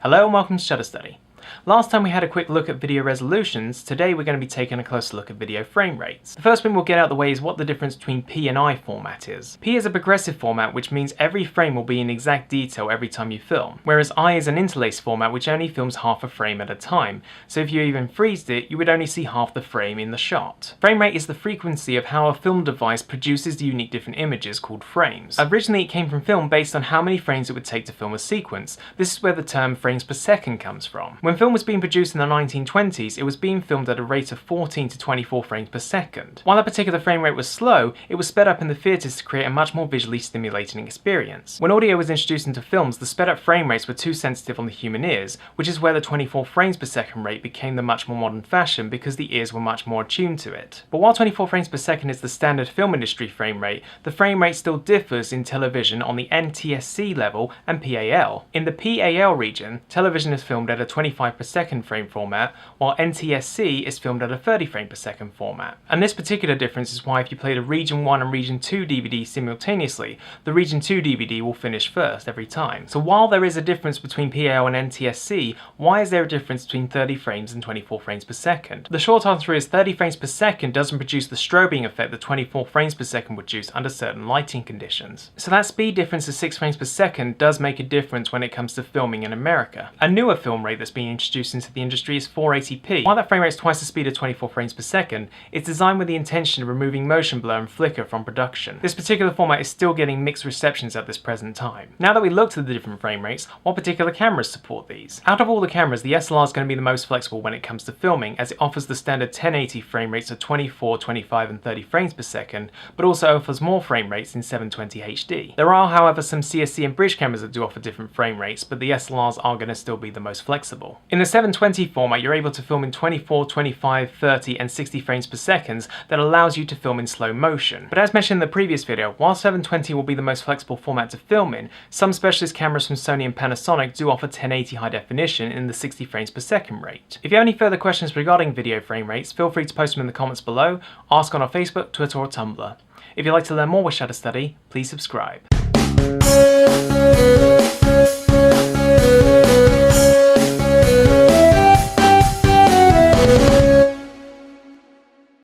Hello and welcome to Shutter Study. Last time we had a quick look at video resolutions, today we're going to be taking a closer look at video frame rates. The first thing we'll get out of the way is what the difference between P and I format is. P is a progressive format, which means every frame will be in exact detail every time you film, whereas I is an interlaced format which only films half a frame at a time, so if you even freezed it, you would only see half the frame in the shot. Frame rate is the frequency of how a film device produces the unique different images called frames. Originally it came from film based on how many frames it would take to film a sequence. This is where the term frames per second comes from. When film was being produced in the 1920s, it was being filmed at a rate of 14 to 24 frames per second. While that particular frame rate was slow, it was sped up in the theatres to create a much more visually stimulating experience. When audio was introduced into films, the sped up frame rates were too sensitive on the human ears, which is where the 24 frames per second rate became the much more modern fashion because the ears were much more attuned to it. But while 24 frames per second is the standard film industry frame rate, the frame rate still differs in television on the NTSC level and PAL. In the PAL region, television is filmed at a 25 per second frame format, while NTSC is filmed at a 30 frame per second format. And this particular difference is why if you played a Region 1 and Region 2 DVD simultaneously, the Region 2 DVD will finish first every time. So while there is a difference between PAL and NTSC, why is there a difference between 30 frames and 24 frames per second? The short answer is 30 frames per second doesn't produce the strobing effect that 24 frames per second would produce under certain lighting conditions. So that speed difference of 6 frames per second does make a difference when it comes to filming in America. A newer film rate that's being introduced into the industry is 480p. While that frame rate is twice the speed of 24 frames per second, it's designed with the intention of removing motion blur and flicker from production. This particular format is still getting mixed receptions at this present time. Now that we looked at the different frame rates, what particular cameras support these? Out of all the cameras, the SLR is going to be the most flexible when it comes to filming, as it offers the standard 1080 frame rates of 24, 25 and 30 frames per second, but also offers more frame rates in 720 HD. There are, however, some CSC and bridge cameras that do offer different frame rates, but the SLRs are going to still be the most flexible. In the 720 format, you're able to film in 24, 25, 30 and 60 frames per second that allows you to film in slow motion. But as mentioned in the previous video, while 720 will be the most flexible format to film in, some specialist cameras from Sony and Panasonic do offer 1080 high definition in the 60 frames per second rate. If you have any further questions regarding video frame rates, feel free to post them in the comments below, ask on our Facebook, Twitter or Tumblr. If you'd like to learn more with Shutter Study, please subscribe.